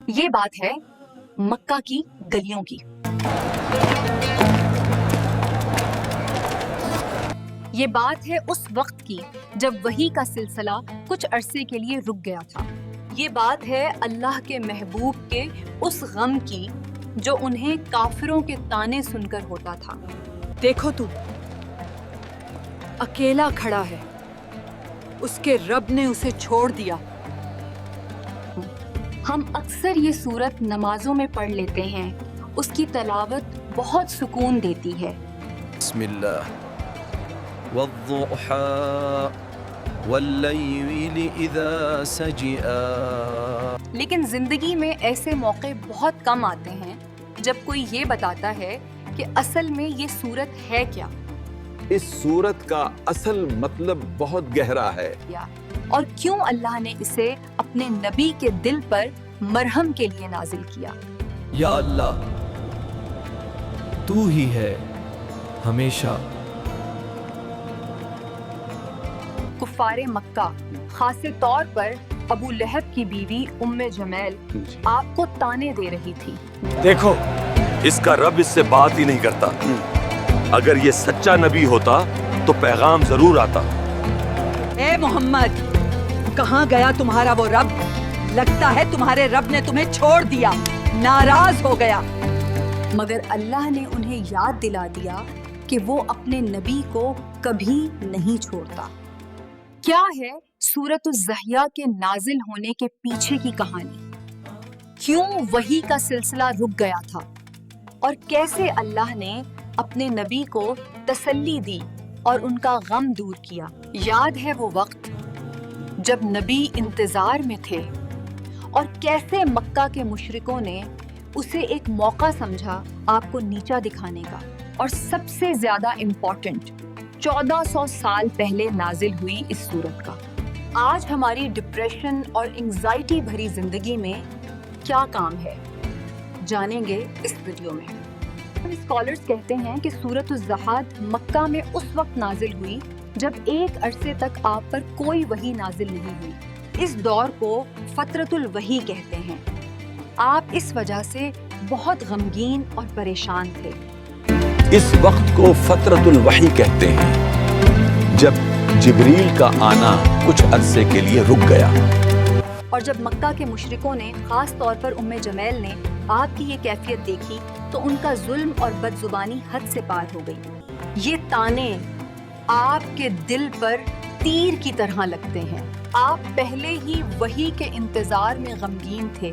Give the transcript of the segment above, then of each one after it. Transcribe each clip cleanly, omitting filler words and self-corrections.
یہ بات ہے مکہ کی گلیوں کی۔ یہ بات ہے اس وقت کی جب وحی کا سلسلہ کچھ عرصے کے لیے رک گیا تھا۔ یہ بات ہے اللہ کے محبوب کے اس غم کی جو انہیں کافروں کے طعنے سن کر ہوتا تھا۔ دیکھو تو اکیلا کھڑا ہے، اس کے رب نے اسے چھوڑ دیا۔ ہم اکثر یہ سورت نمازوں میں پڑھ لیتے ہیں، اس کی تلاوت بہت سکون دیتی ہے۔ بسم اللہ والضحى واللیل اذا سجئ۔ لیکن زندگی میں ایسے موقع بہت کم آتے ہیں جب کوئی یہ بتاتا ہے کہ اصل میں یہ سورت ہے کیا، اس سورت کا اصل مطلب بہت گہرا ہے، اور کیوں اللہ نے اسے اپنے نبی کے دل پر مرہم کے لیے نازل کیا۔ یا اللہ تو ہی ہے ہمیشہ۔ کفار مکہ، خاص طور پر ابو لہب کی بیوی ام جمیل آپ کو طعنے دے رہی تھی۔ دیکھو اس کا رب اس سے بات ہی نہیں کرتا، اگر یہ سچا نبی ہوتا تو پیغام ضرور آتا۔ اے محمد، کہاں گیا تمہارا وہ رب؟ لگتا ہے تمہارے رب نے تمہیں چھوڑ دیا، ناراض ہو گیا۔ مگر اللہ نے انہیں یاد دلا دیا کہ وہ اپنے نبی کو کبھی نہیں چھوڑتا۔ کیا ہے سورۃ الضحیہ کے نازل ہونے کے پیچھے کی کہانی؟ کیوں وحی کا سلسلہ رک گیا تھا؟ اور کیسے اللہ نے اپنے نبی کو تسلی دی اور ان کا غم دور کیا؟ یاد ہے وہ وقت جب نبی انتظار میں تھے اور کیسے مکہ کے مشرکوں نے اسے ایک موقع سمجھا آپ کو نیچا دکھانے کا۔ اور سب سے زیادہ امپورٹنٹ، 1400 سال پہلے نازل ہوئی اس سورت کا۔ آج ہماری ڈپریشن اور انگزائٹی بھری زندگی میں کیا کام ہے، جانیں گے اس ویڈیو میں۔ اسکالرز کہتے ہیں کہ سورۃ الضحیٰ مکہ میں اس وقت نازل ہوئی جب ایک عرصے تک آپ پر کوئی وحی نازل نہیں ہوئی۔ اس دور کو فترۃ الوحی کہتے ہیں۔ آپ اس وجہ سے بہت غمگین اور پریشان تھے۔ اس وقت کو فترۃ الوحی کہتے ہیں جب جبریل کا آنا کچھ عرصے کے لیے رک گیا۔ اور جب مکہ کے مشرکوں نے، خاص طور پر ام جمیل نے آپ کی یہ کیفیت دیکھی تو ان کا ظلم اور بد زبانی حد سے پار ہو گئی۔ یہ طعنے آپ کے دل پر تیر کی طرح لگتے ہیں۔ آپ پہلے ہی وحی کے انتظار میں غمگین تھے،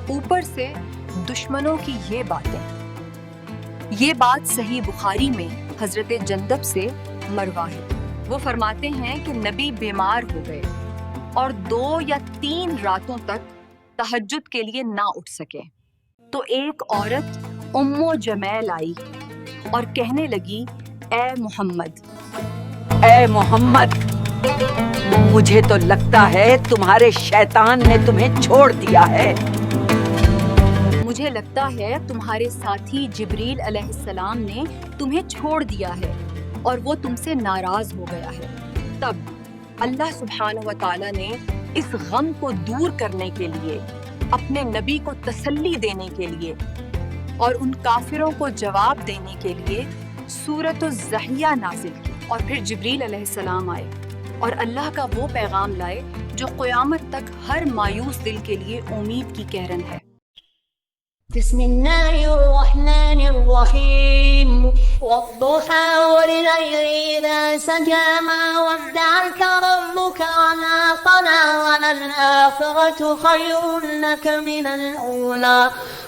اوپر سے دشمنوں کی یہ باتیں۔ یہ بات صحیح بخاری میں حضرت جندب سے مروی ہے۔ وہ فرماتے ہیں کہ نبی بیمار ہو گئے اور 2 یا 3 راتوں تک تہجد کے لیے نہ اٹھ سکے، تو ایک عورت ام جمیل آئی اور کہنے لگی، اے محمد، اے محمد، مجھے تو لگتا ہے تمہارے شیطان نے تمہیں چھوڑ دیا ہے۔ مجھے لگتا ہے تمہارے ساتھی جبریل علیہ السلام نے تمہیں چھوڑ دیا ہے اور وہ تم سے ناراض ہو گیا ہے۔ تب اللہ سبحانہ و تعالیٰ نے اس غم کو دور کرنے کے لیے، اپنے نبی کو تسلی دینے کے لیے اور ان کافروں کو جواب دینے کے لیے سورۃ الضحیہ نازل کی۔ اور پھر جبریل علیہ السلام آئے اور اللہ کا وہ پیغام لائے جو قیامت تک ہر مایوس دل کے لیے امید کی کہرن ہے۔ بسم الله الرحمن الرحيم والضحى والليل إذا سجى ما ودعك ربك وما قلى وللآخرة خير لك من الأولى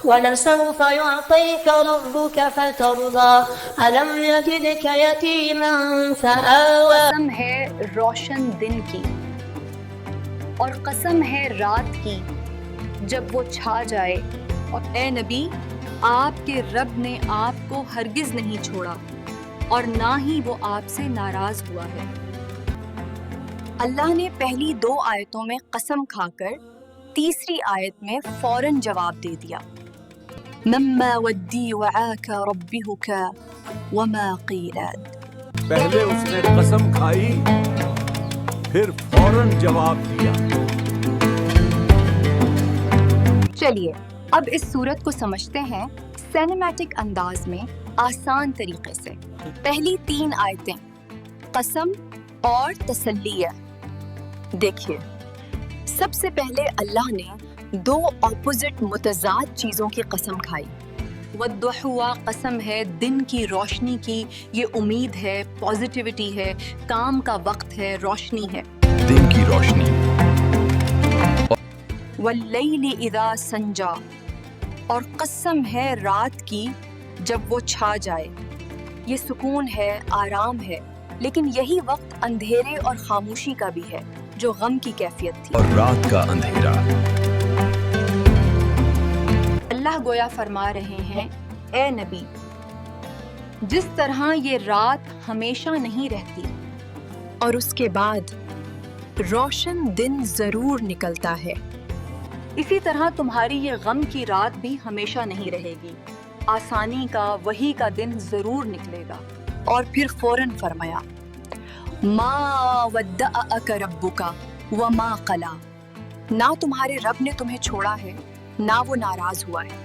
ولسوف يعطيك ربك فترضى ألم يجدك يتيما فآوى۔ قسم ہے روشن دن کی اور قسم ہے رات کی جب وہ چھا جائے، اور اے نبی، آپ کے رب نے آپ کو ہرگز نہیں چھوڑا اور نہ ہی وہ آپ سے ناراض ہوا ہے۔ اللہ نے پہلی 2 آیتوں میں قسم کھا کر تیسری آیت میں فوراً جواب دے دیا، مما ودی وعاک ربک وما قیلاد۔ پہلے اس نے قسم کھائی، پھر فوراً جواب دیا۔ چلیے اب اس صورت کو سمجھتے ہیں سینیمیٹک انداز میں آسان طریقے سے۔ پہلی 3 آیتیں قسم اور تسلیہ۔ دیکھیے، سب سے پہلے اللہ نے 2 اپوزٹ متضاد چیزوں کی قسم کھائی۔ والضحوہ قسم ہے دن کی روشنی کی، یہ امید ہے، پازیٹیوٹی ہے، کام کا وقت ہے، روشنی ہے۔ دن کی روشنی۔ واللیل اذا سنجا، اور قسم ہے رات کی جب وہ چھا جائے۔ یہ سکون ہے، آرام ہے، لیکن یہی وقت اندھیرے اور خاموشی کا بھی ہے جو غم کی کیفیت تھی۔ اور رات کا اندھیرا۔ اللہ گویا فرما رہے ہیں، اے نبی، جس طرح یہ رات ہمیشہ نہیں رہتی اور اس کے بعد روشن دن ضرور نکلتا ہے، اسی طرح تمہاری یہ غم کی رات بھی ہمیشہ نہیں رہے گی، آسانی کا، وحی کا دن ضرور نکلے گا۔ اور پھر فوراً فرمایا ما ودعک ربک وما قلی، نہ تمہارے رب نے تمہیں چھوڑا ہے نہ وہ ناراض ہوا ہے۔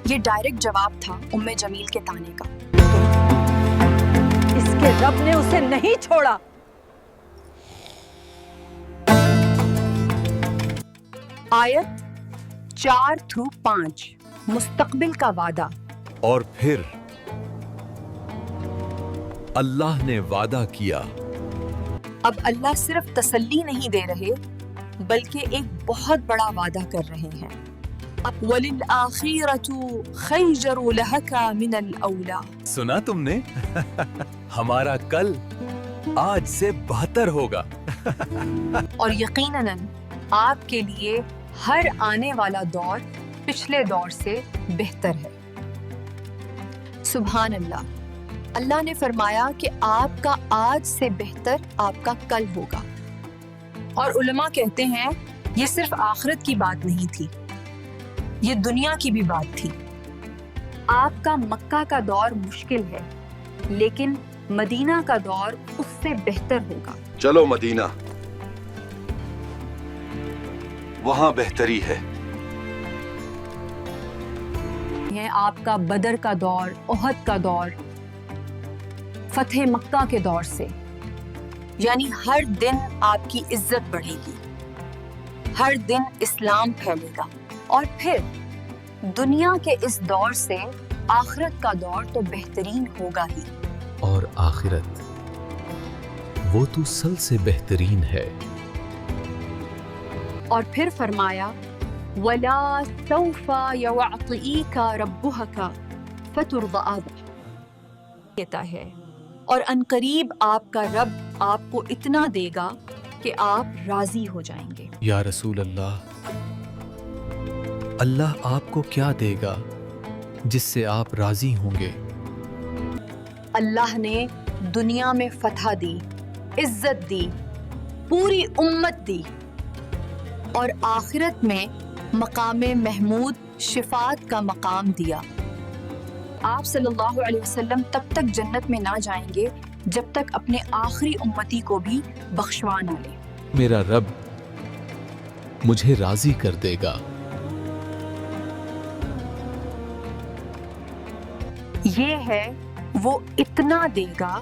یہ ڈائریکٹ جواب تھا ام جمیل کے طعنے کا۔ اس کے رب نے اسے نہیں چھوڑا۔ آیت 4-5 مستقبل کا وعدہ۔ اور پھر اللہ نے وعدہ کیا۔ اب اللہ صرف تسلی نہیں دے رہے بلکہ ایک بہت بڑا وعدہ کر رہے ہیں۔ وَلِلْآخِرَةُ خَيْرٌ لَكَ مِنَ الْأُولَىٰ، سنا تم نے؟ ہمارا کل آج سے بہتر ہوگا۔ اور یقیناً آپ کے لیے ہر آنے والا دور پچھلے دور سے بہتر ہے۔ سبحان اللہ، اللہ نے فرمایا کہ آپ کا آج سے بہتر آپ کا کل ہوگا۔ اور علماء کہتے ہیں یہ صرف آخرت کی بات نہیں تھی، یہ دنیا کی بھی بات تھی۔ آپ کا مکہ کا دور مشکل ہے لیکن مدینہ کا دور اس سے بہتر ہوگا۔ چلو مدینہ، وہاں بہتری ہے۔ یہ آپ کا بدر کا دور، احد کا دور، فتح مکہ کے دور سے، یعنی ہر دن آپ کی عزت بڑھے گی، ہر دن اسلام پھیلے گا۔ اور پھر دنیا کے اس دور سے آخرت کا دور تو بہترین ہوگا ہی۔ اور آخرت وہ تو سل سے بہترین ہے۔ اور پھر فرمایا وَلَا سَوْفَ يُعْطِيكَ رَبُّكَ فَتُرْضَىٰ کہتا ہے، اور عنقریب آپ کا رب آپ کو اتنا دے گا کہ آپ راضی ہو جائیں گے۔ یا رسول اللہ، اللہ آپ کو کیا دے گا جس سے آپ راضی ہوں گے؟ اللہ نے دنیا میں فتح دی، عزت دی، پوری امت دی، اور آخرت میں مقام محمود شفاعت کا مقام دیا۔ آپ صلی اللہ علیہ وسلم تب تک جنت میں نہ جائیں گے جب تک اپنے آخری امتی کو بھی بخشوا نہ لیں۔ میرا رب مجھے راضی کر دے گا۔ یہ ہے وہ اتنا دے گا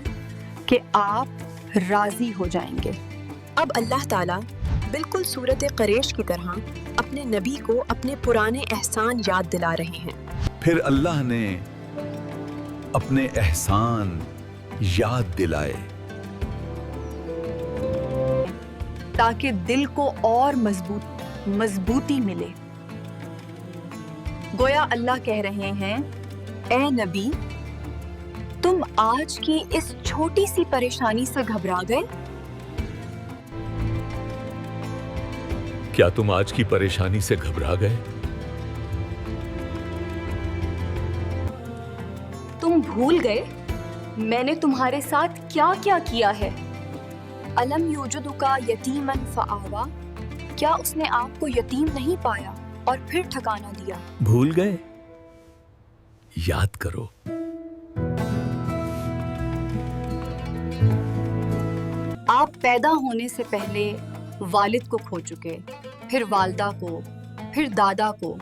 کہ آپ راضی ہو جائیں گے۔ اب اللہ تعالیٰ بالکل صورت قریش کی طرح اپنے نبی کو اپنے پرانے احسان یاد دلا رہے ہیں۔ پھر اللہ نے اپنے احسان یاد دلائے تاکہ دل کو اور مضبوطی ملے۔ گویا اللہ کہہ رہے ہیں، اے نبی، تم آج کی اس چھوٹی سی پریشانی سے گھبرا گئے؟ کیا تم آج کی پریشانی سے گھبرا گئے؟ تم بھول گئے میں نے تمہارے ساتھ کیا کیا کیا ہے؟ الم یوجدک یتیما فآویٰ، کیا اس نے آپ کو یتیم نہیں پایا اور پھر ٹھکانہ دیا؟ بھول گئے؟ یاد کرو۔ آپ پیدا ہونے سے پہلے والد کو کھو چکے، پھر والدہ کو، پھر دادا کو،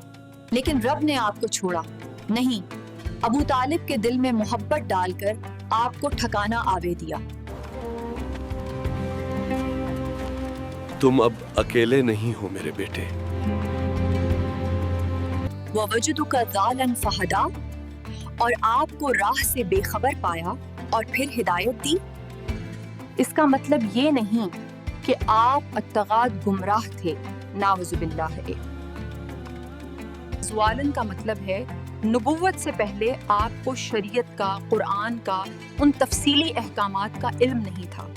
لیکن رب نے آپ کو چھوڑا نہیں، ابو طالب کے دل میں محبت ڈال کر آپ کو ٹھکانہ آوے دیا۔ تم اب اکیلے نہیں ہو میرے بیٹے۔ وَوَجَدُكَ ضَالًا فَهَدَىٰ، اور آپ کو راہ سے بے خبر پایا اور پھر ہدایت دی۔ اس کا مطلب یہ نہیں کہ آپ اتغاد گمراہ تھے، نعوذ باللہ۔ ضوالن کا مطلب ہے نبوت سے پہلے آپ کو شریعت کا، قرآن کا، ان تفصیلی احکامات کا علم نہیں تھا۔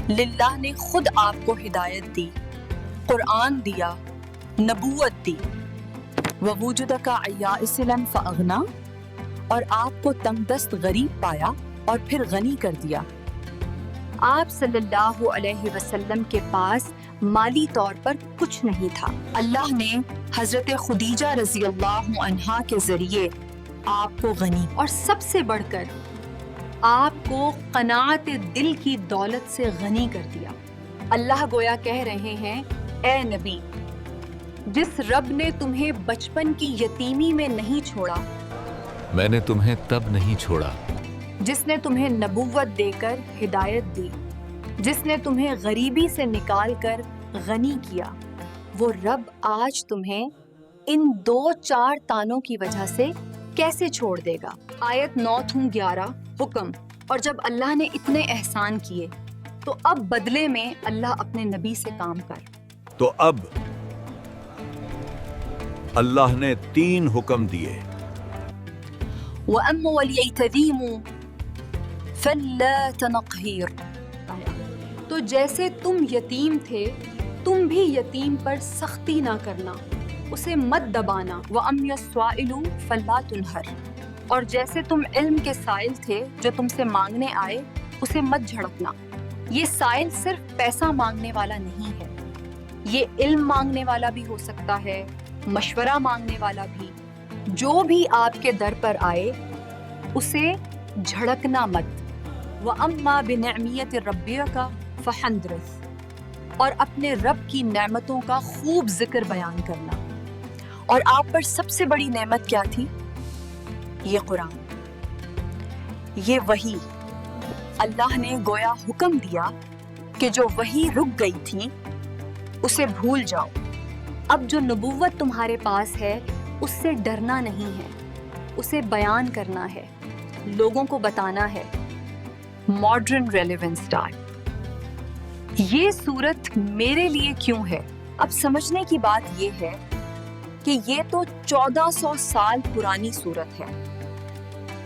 للہ نے خود آپ کو ہدایت دی، قرآن دیا، نبوت دی۔ وَوُجُدَكَ عَيَائِسًا فَأَغْنَىٰ، اور آپ کو تنگ دست غریب پایا اور پھر غنی کر دیا۔ آپ صلی اللہ علیہ وسلم کے پاس مالی طور پر کچھ نہیں تھا، اللہ نے حضرت خدیجہ رضی اللہ عنہا کے ذریعے آپ کو غنی اور سب سے بڑھ کر آپ کو قناعت دل کی دولت سے غنی کر دیا۔ اللہ گویا کہہ رہے ہیں، اے نبی، جس رب نے تمہیں بچپن کی یتیمی میں نہیں چھوڑا، میں نے تمہیں تب نہیں چھوڑا جس نے تمہیں نبوت دے کر ہدایت دی، جس نے تمہیں غریبی سے نکال کر غنی کیا، وہ رب آج تمہیں ان 2-4 تانوں کی وجہ سے کیسے چھوڑ دے گا؟ آیت 9-11 حکم۔ اور جب اللہ نے اتنے احسان کیے تو اب بدلے میں اللہ اپنے نبی سے کام کر۔ تو اب اللہ نے 3 حکم دیے۔ وَأَمَّا وَلْيَيْتَذِيمُوا فَلَّا تَنَقْهِيرُ، تو جیسے تم یتیم تھے تم بھی یتیم پر سختی نہ کرنا، اسے مت دبانا۔ وَأَمَّا السَّائِلُ فَلَا تُنْهَرْ، اور جیسے تم علم کے سائل تھے جو تم سے مانگنے آئے اسے مت جھڑکنا۔ یہ سائل صرف پیسہ مانگنے والا نہیں ہے، یہ علم مانگنے والا بھی ہو سکتا ہے، مشورہ مانگنے والا بھی۔ جو بھی آپ کے در پر آئے اسے جھڑکنا مت۔ وَأَمَّا بِنِعْمِيَّةِ رَبِّكَ فَحَدِّثْ، اور اپنے رب کی نعمتوں کا خوب ذکر بیان کرنا۔ اور آپ پر سب سے بڑی نعمت کیا تھی؟ یہ قرآن، یہ وحی۔ اللہ نے گویا حکم دیا کہ جو وحی رک گئی تھی اسے بھول جاؤ۔ اب جو نبوت تمہارے پاس ہے اس سے ڈرنا نہیں ہے، اسے بیان کرنا ہے، لوگوں کو بتانا ہے۔ Modern relevance time. یہ صورت میرے لیے کیوں ہے؟ اب سمجھنے کی بات یہ ہے کہ یہ تو 1400 سال پرانی صورت ہے،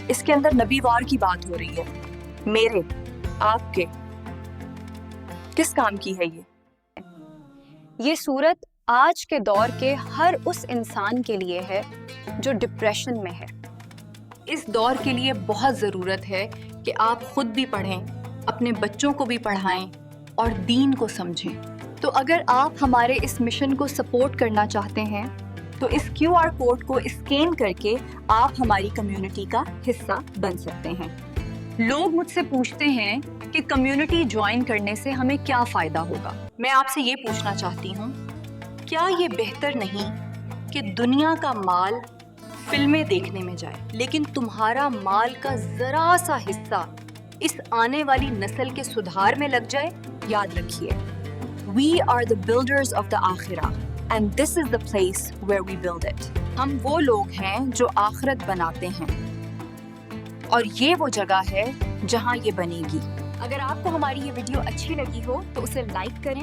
اس کے اندر نبی وار کی بات ہو رہی ہے، میرے، آپ کے۔ کس کام کی ہے یہ صورت؟ آج کے دور کے ہر اس انسان کے لیے ہے جو ڈپریشن میں ہے۔ اس دور کے لیے بہت ضرورت ہے کہ آپ خود بھی پڑھیں، اپنے بچوں کو بھی پڑھائیں اور دین کو سمجھیں۔ تو اگر آپ ہمارے اس مشن کو سپورٹ کرنا چاہتے ہیں تو اس QR کوڈ کو اسکین کر کے آپ ہماری کمیونٹی کا حصہ بن سکتے ہیں۔ لوگ مجھ سے پوچھتے ہیں کہ کمیونٹی جوائن کرنے سے ہمیں کیا فائدہ ہوگا؟ میں آپ سے یہ پوچھنا چاہتی ہوں، کیا یہ بہتر نہیں کہ دنیا کا مال فلمیں دیکھنے میں جائے لیکن تمہارا مال کا ذرا سا حصہ اس آنے والی نسل کے سدھار میں لگ جائے؟ یاد رکھیے، we are the builders of the آخرہ and this is the place where we build it۔ ہم وہ لوگ ہیں جو آخرت بناتے ہیں اور یہ وہ جگہ ہے جہاں یہ بنے گی۔ اگر آپ کو ہماری یہ ویڈیو اچھی لگی ہو تو اسے لائک کریں،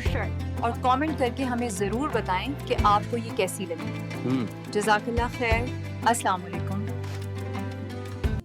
شیئر اور کامنٹ کر کے ہمیں ضرور بتائیں کہ آپ کو یہ کیسی لگی۔ جزاک اللہ خیر، السلام علیکم۔